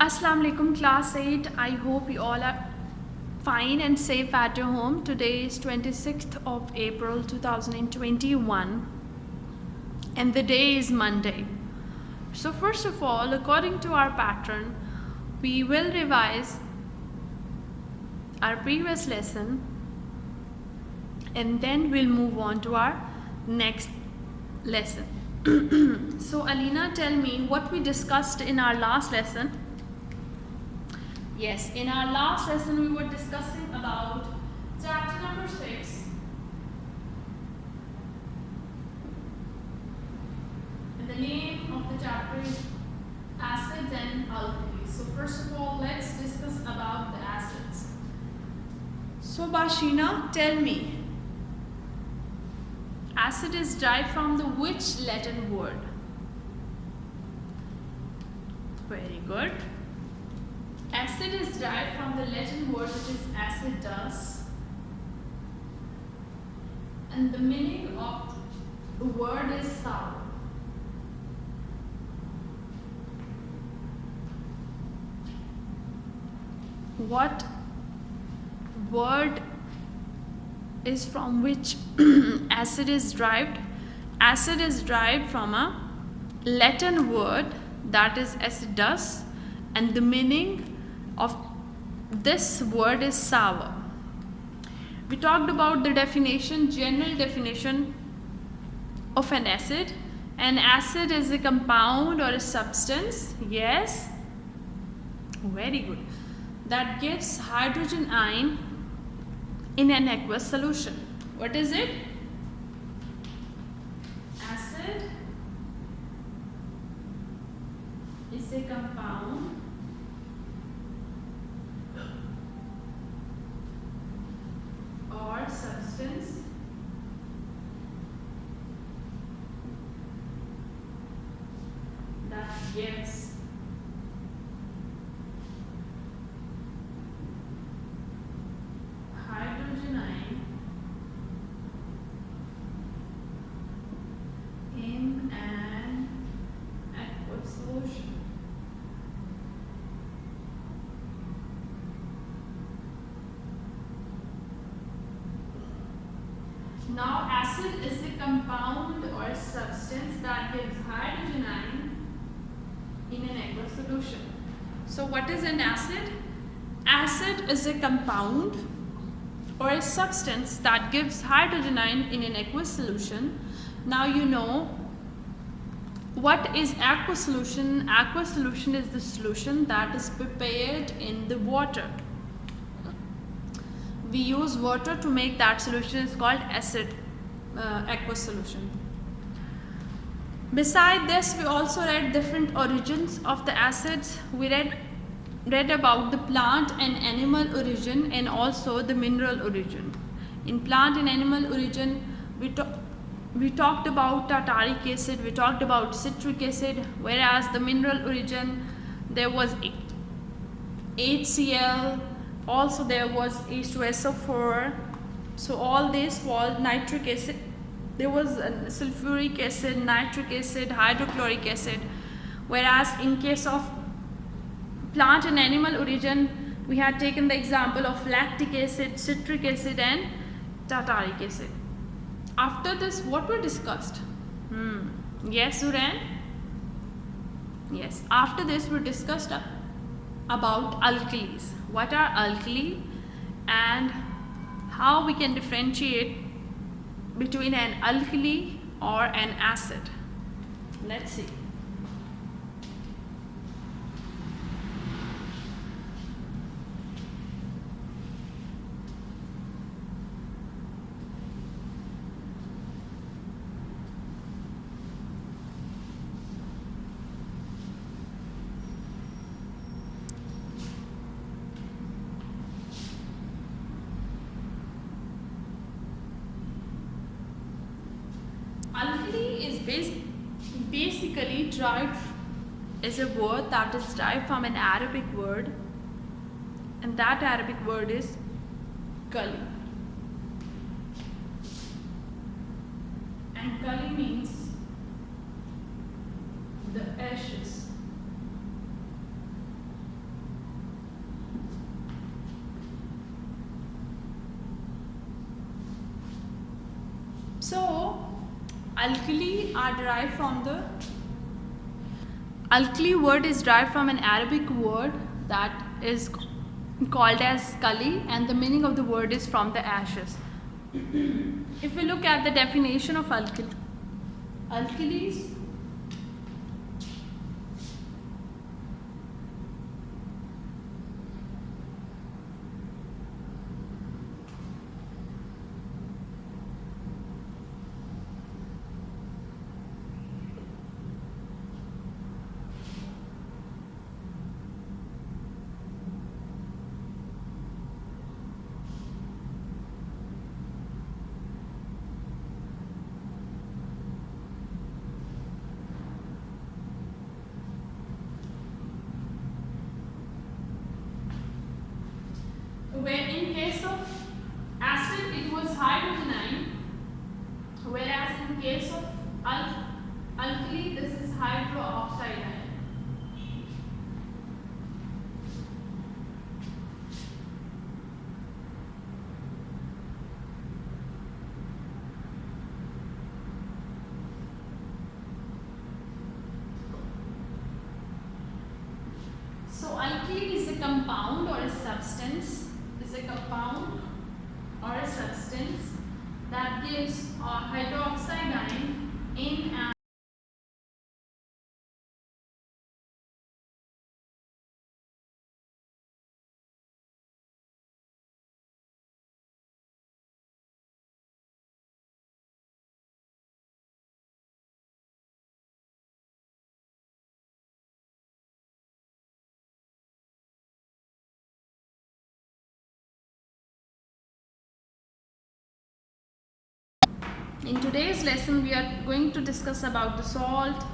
Assalamu alaikum class 8. I hope you all are fine and safe at your home. Today is 26th of April 2021 and the day is Monday. So first of all, according to our pattern, we will revise our previous lesson and then we'll move on to our next lesson. So Alina, tell me what we discussed in our last lesson. Yes, in our last lesson we were discussing about chapter number 6. And the name of the chapter is Acids and Alkalis. So first of all, let's discuss about the acids. So Bashina, tell me, acid is derived from the which Latin word? Very good. Acid is derived from the Latin word which is acidus, and the meaning of the word is sour. What word is from which acid is derived? Acid is derived from a Latin word that is acidus, and the meaning of this word is sour. We talked about the definition, general definition of an acid. An acid is a compound or a substance, yes, very good, that gives hydrogen ion in an aqueous solution. What is it? Acid is a compound or substance that gives hydrogen ion in an aqueous solution. Now, acid is a compound or a substance that gives hydrogen ion in an aqueous solution. So, what is an acid? Acid is a compound or a substance that gives hydrogen ion in an aqueous solution. Now, you know what is aqueous solution? Aqueous solution is the solution that is prepared in the water. We use water to make that solution. Is called aqueous solution. Beside this, we also read different origins of the acids. We read about the plant and animal origin and also the mineral origin. In plant and animal origin, we talked about tartaric acid, we talked about citric acid, whereas the mineral origin, there was HCl, also there was H2SO4. So all this was nitric acid. There was sulfuric acid, nitric acid, hydrochloric acid. Whereas in case of plant and animal origin, we had taken the example of lactic acid, citric acid and tartaric acid. After this, what were discussed? Yes, Suran? Yes. After this, we discussed about alkalis. What are alkali and how we can differentiate between an alkali or an acid. Let's see. Alkali is basically derived as a word that is derived from an Arabic word, and that Arabic word is kali. And kali means the ashes. So alkali are derived from the alkali word is derived from an Arabic word that is called as kali, and the meaning of the word is from the ashes. If we look at the definition of alkalis, where in case of acid it was hydrogen ion, whereas in case of alkali this is hydroxide ion. So alkali is a compound or a substance, that gives a hydroxide ion in an In today's lesson, we are going to discuss about the salt,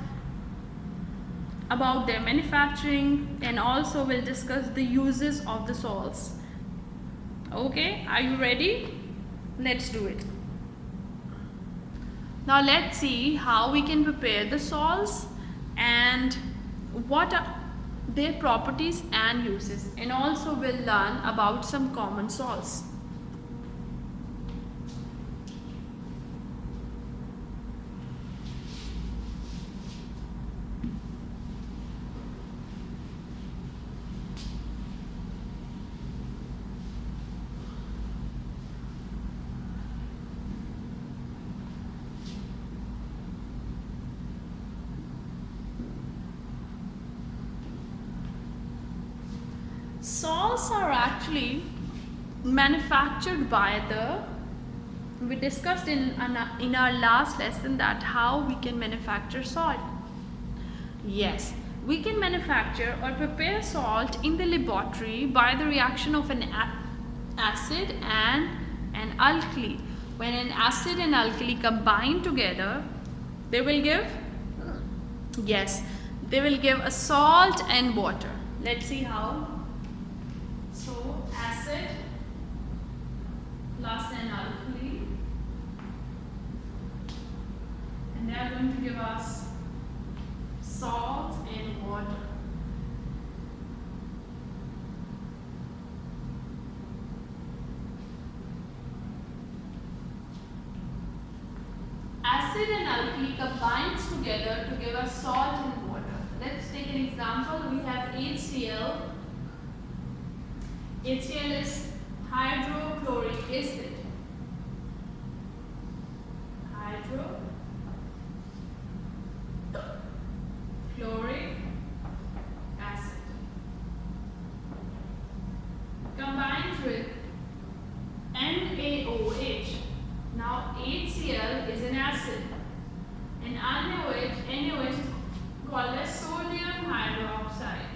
about their manufacturing, and also we'll discuss the uses of the salts. Okay, are you ready? Let's do it. Now let's see how we can prepare the salts and what are their properties and uses, and also we'll learn about some common salts. Salts are actually manufactured by we discussed in our last lesson that how we can manufacture salt. Yes, we can manufacture or prepare salt in the laboratory by the reaction of an acid and an alkali. When an acid and alkali combine together, they will give a salt and water. Let's see how. So acid plus an alkali, and they are going to give us salt and water. Acid and alkali combines together to give us salt and water. Let's take an example. We have HCl. HCl is hydrochloric acid. Hydrochloric acid combines with NaOH. Now HCl is an acid, and NaOH is called as sodium hydroxide.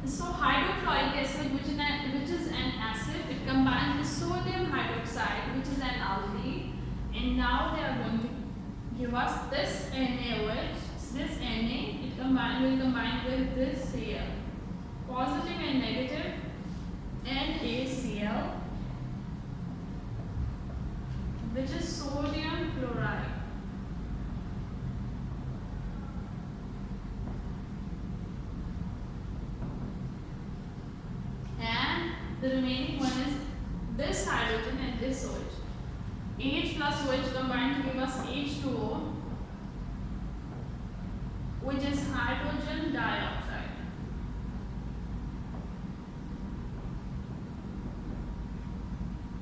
So hydrochloric acid, which is an acid, it combines with sodium hydroxide, which is an alkali, and now they are going to give us this NaOH. This Na will combine with this here, positive and negative NaCl, which is sodium chloride. this hydrogen and this OH. H plus OH combined to give us H2O, which is hydrogen dioxide.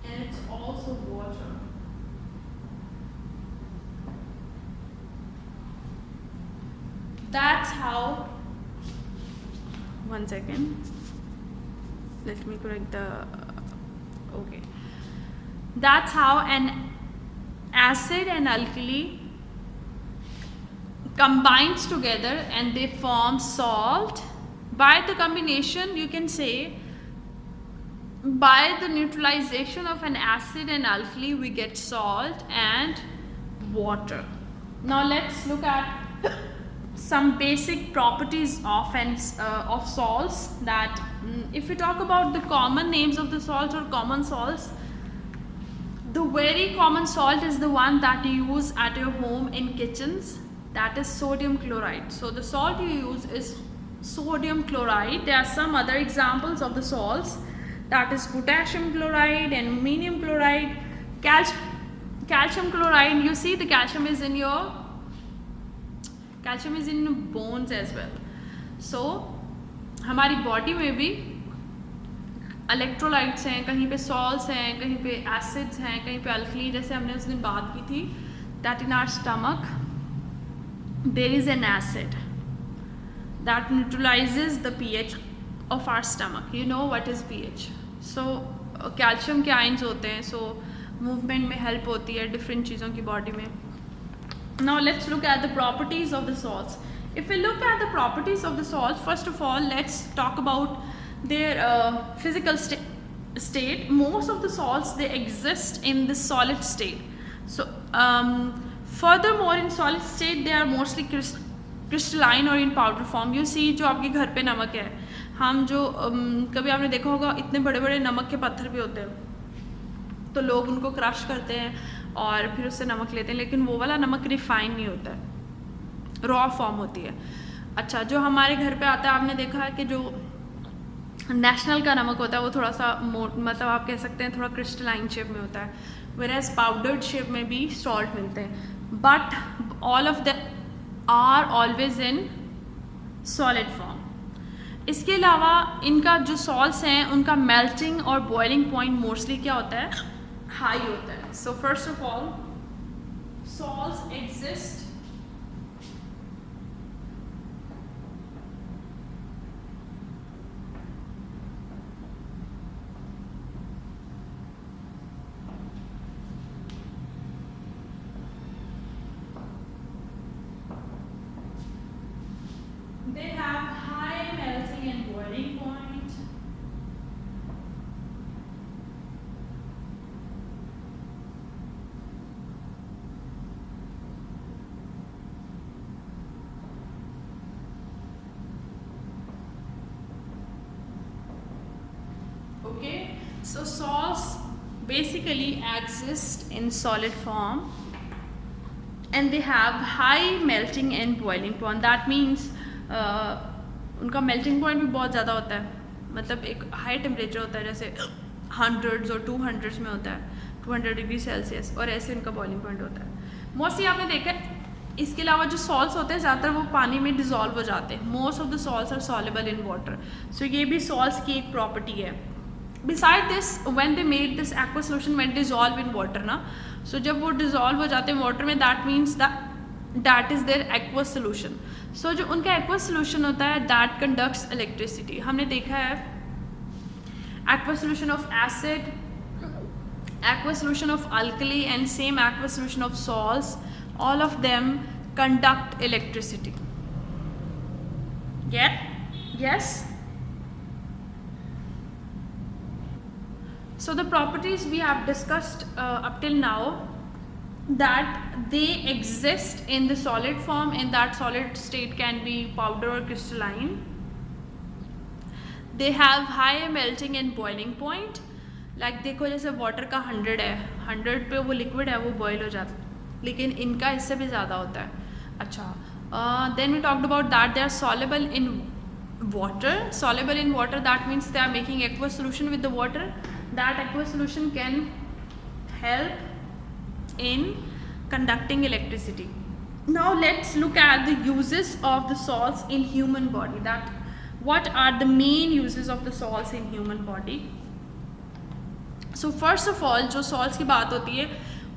And it's also water. That's how, one second, let me correct the, okay. That's how an acid and alkali combines together and they form salt. By the combination, you can say, by the neutralization of an acid and alkali, we get salt and water. Now let's look at some basic properties of salts. That if we talk about the common names of the salts or common salts, the very common salt is the one that you use at your home in kitchens, that is sodium chloride. So the salt you use is sodium chloride. There are some other examples of the salts, that is potassium chloride, aluminum chloride, calcium chloride. You see the calcium is in your bones as well. So हमारी body में भी electrolytes हैं, कहीं पे salts हैं, कहीं पे acids हैं, कहीं पे अल्कली, जैसे हमने उस दिन बात की थी, that in our stomach there is an acid that neutralizes the pH of our stomach. You know what is pH. So calcium के आयंस होते हैं, सो मूवमेंट में हेल्प होती है डिफरेंट चीज़ों की बॉडी में. Now let's look at the properties of the salts. If we look at the properties of the salts, first of all, let's talk about their physical state. Most of the salts, they exist in the solid state. So furthermore, in solid state, they are mostly crystalline or in powder form. You see, जो आपके घर पे नमक है, हम जो कभी आपने देखा होगा इतने बड़े बड़े नमक के पत्थर भी होते हैं, तो लोग उनको क्रश करते हैं और फिर उससे नमक लेते हैं, लेकिन वो वाला नमक रिफाइन नहीं होता है, रॉ फॉर्म होती है. अच्छा, जो हमारे घर पे आता है, आपने देखा है कि जो नेशनल का नमक होता है वो थोड़ा सा मतलब आप कह सकते हैं थोड़ा क्रिस्टलाइन शेप में होता है, वेयरएज पाउडर्ड शेप में भी सॉल्ट मिलते हैं, but all of them are always in solid form. इसके अलावा इनका जो सॉल्ट्स हैं उनका मेल्टिंग और बॉइलिंग पॉइंट मोस्टली क्या होता है, हाई होता है. So first of all, salts exist they have high melting and boiling point. Okay, so salts basically exist in solid form and they have high melting and boiling point. That means उनका melting point भी बहुत ज़्यादा होता है, मतलब एक high temperature होता है, जैसे 100s और 200s में होता है, 200 डिग्री सेल्सियस, और ऐसे इनका बॉइलिंग पॉइंट होता है. मोस्टली आपने देखा है. इसके अलावा जो सॉल्ट्स होते हैं ज़्यादातर वो पानी में डिज़ोल्व हो जाते हैं. Most of the salts are soluble in water. So ये भी सॉल्ट्स की एक प्रॉपर्टी है. Beside this, when they made this aqueous solution when dissolve in water ना, so जब वो dissolve हो जाते हैं water में, that means that is their aqueous solution. So जो उनका aqueous solution होता है that conducts electricity. हमने देखा है aqueous solution of acid, aqueous solution of alkali and same aqueous solution of salts, all of them conduct electricity. Yeah? Yes? So the properties we have discussed up till now, that they exist in the solid form, and that solid state can be powder or crystalline. They have high melting and boiling point. Like देखो जैसे water का 100 है, 100 पे वो liquid है, वो boil हो जाता है, लेकिन इनका इससे भी ज़्यादा होता है. अच्छा, then we talked about that they are soluble in water. Soluble in water, that means they are making aqueous solution with the water. that aqueous solution can help in conducting electricity. Now let's look at the uses of the salts in human body. That what are the main uses of the salts in human body? So first of all, जो salts की बात होती है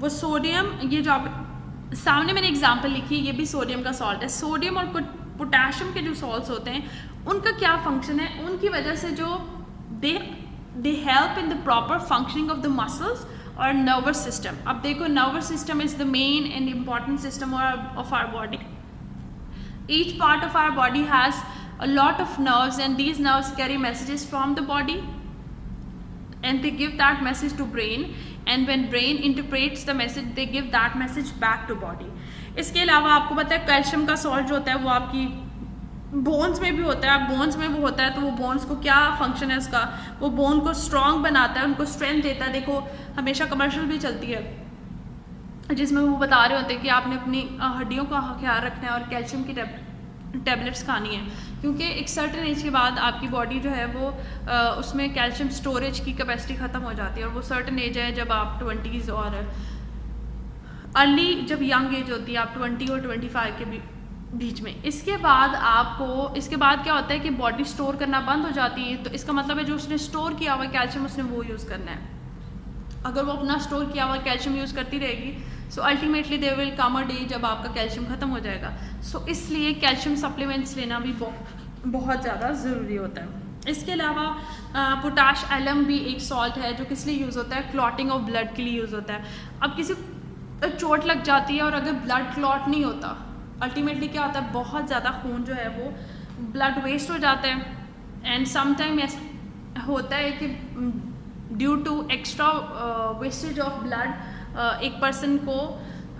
वो sodium, ये जो आप सामने मैंने एग्जाम्पल लिखी है ये भी सोडियम का सॉल्ट है. सोडियम और पोटेशियम के जो सॉल्ट्स होते हैं उनका क्या फंक्शन है, उनकी वजह से जो they help in the proper functioning of the muscles और नर्वस सिस्टम. अब देखो, nervous system is the main and important system of our body. Each part of our body has a lot of nerves, and these nerves carry messages from the body and they give that message to brain, and when brain interprets the message they give that message back to body. इसके अलावा आपको पता है calcium का salt जो होता है वो आपकी बोन्स में भी होता है. बोन्स में वो होता है तो वो बोन्स को क्या फंक्शन है उसका, वो बोन को स्ट्रॉन्ग बनाता है, उनको स्ट्रेंथ देता है. देखो हमेशा कमर्शियल भी चलती है जिसमें वो बता रहे होते हैं कि आपने अपनी हड्डियों का ख्याल रखना है और कैल्शियम की टैबलेट्स खानी है, क्योंकि एक सर्टेन एज के बाद आपकी बॉडी जो है वो उसमें कैल्शियम स्टोरेज की कैपेसिटी ख़त्म हो जाती है. और वो सर्टेन एज है जब आप 20s और अर्ली, जब यंग एज होती है आप 20 और 25 के बीच में. इसके बाद क्या होता है कि बॉडी स्टोर करना बंद हो जाती है. तो इसका मतलब है जो उसने स्टोर किया हुआ कैल्शियम उसने वो यूज़ करना है. अगर वो अपना स्टोर किया हुआ कैल्शियम यूज़ करती रहेगी so ultimately there will come a day जब आपका कैल्शियम ख़त्म हो जाएगा. सो इसलिए कैल्शियम सप्लीमेंट्स लेना भी बहुत ज़्यादा ज़रूरी होता है. इसके अलावा पोटाश एलम भी एक सॉल्ट है जो किस लिए यूज़ होता है, क्लॉटिंग ऑफ ब्लड के लिए यूज़ होता है. अब किसी चोट लग जाती है और अगर ब्लड क्लॉट नहीं होता, अल्टीमेटली क्या होता है बहुत ज़्यादा खून जो है वो ब्लड वेस्ट हो जाता है. एंड समटाइम ऐसा होता है कि due to extra wastage of blood एक पर्सन को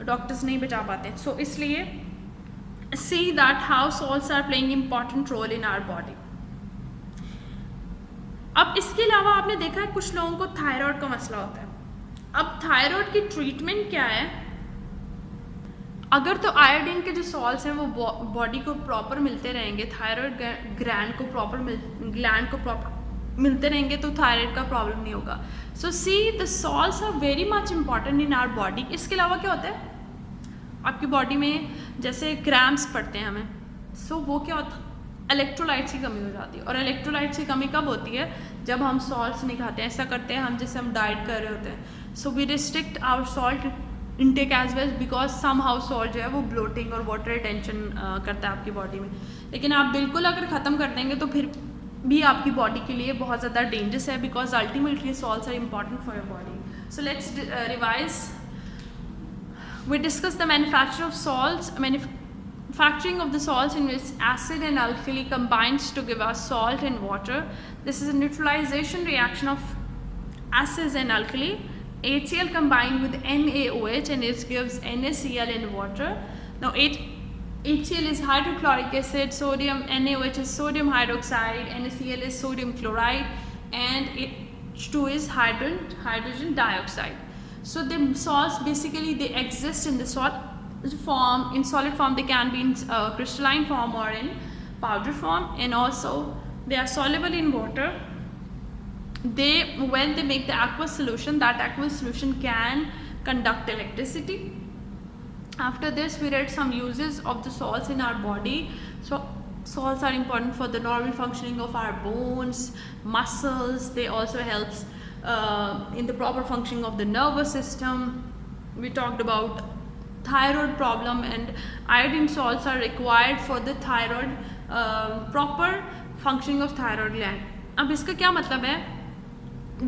डॉक्टर्स नहीं बचा पाते. सो इसलिए see that how salts are playing important role in our body. अब इसके अलावा आपने देखा है कुछ लोगों को थायराइड का मसला होता है. अब थायराइड की ट्रीटमेंट क्या है? अगर तो आयोडीन के जो सॉल्ट्स हैं वो बॉडी को प्रॉपर मिलते रहेंगे, थायराइड ग्लैंड को प्रॉपर मिलते रहेंगे तो थायराइड का प्रॉब्लम नहीं होगा. So see the salts are very much important in our body. इसके अलावा क्या होता है आपकी बॉडी में, जैसे क्रैम्प्स पड़ते हैं हमें, सो वो क्या होता है इलेक्ट्रोलाइट्स की कमी हो जाती है. और इलेक्ट्रोलाइट्स की कमी कब होती है? जब हम सॉल्ट्स नहीं खाते हैं. ऐसा करते हैं हम जैसे हम डाइट कर रहे होते हैं. So we restrict our salt intake as well because somehow salt जो है वो ब्लोटिंग और वाटर रिटेंशन करता है आपकी बॉडी में. लेकिन आप बिल्कुल अगर ख़त्म कर देंगे तो फिर भी आपकी बॉडी के लिए बहुत ज़्यादा डेंजरस है because ultimately salts are important for your body. So let's revise. We discussed the manufacture of salts, manufacturing of the salts in which acid and alkali combines to give us salt and water. This is a neutralization reaction of acids and alkali. HCl combined with NaOH and it gives NaCl and water. Now HCl is hydrochloric acid, sodium, NaOH is sodium hydroxide, NaCl is sodium chloride, and H2 is hydrogen dioxide. So the salts basically they exist in the solid form. In solid form they can be in crystalline form or in powder form, and also they are soluble in water. When they make the aqueous solution, that aqueous solution can conduct electricity. After this we read some uses of the salts in our body. So salts are important for the normal functioning of our bones, muscles. They also helps in the proper functioning of the nervous system. We talked about thyroid problem, and iodine salts are required for the thyroid proper functioning of thyroid gland. अब इसका क्या मतलब है?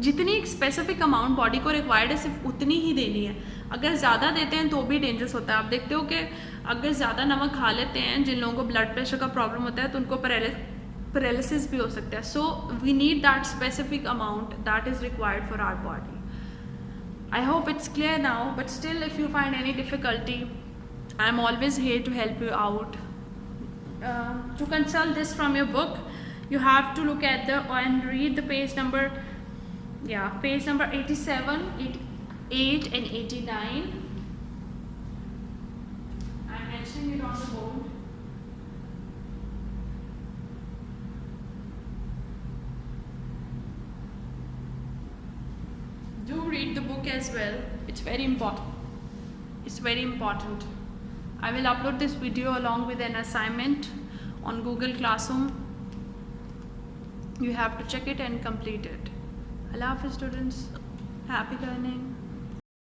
जितनी एक specific amount body को required है सिर्फ उतनी ही देनी है. अगर ज़्यादा देते हैं तो भी डेंजरस होता है. आप देखते हो कि अगर ज़्यादा नमक खा लेते हैं, जिन लोगों को ब्लड प्रेशर का प्रॉब्लम होता है तो उनको पैरालिसिस भी हो सकता है. So we need that specific amount that is required for our body. I hope it's clear now, but still if you find any difficulty I am always here to help you out. To consult this from your book, you have to look at and read the page number 87, 88 and 89. I'm mentioning it on the board. read the book as well. It's very important. It's very important. I will upload this video along with an assignment on Google Classroom. You have to check it and complete it. Allah Hafiz students. Happy learning.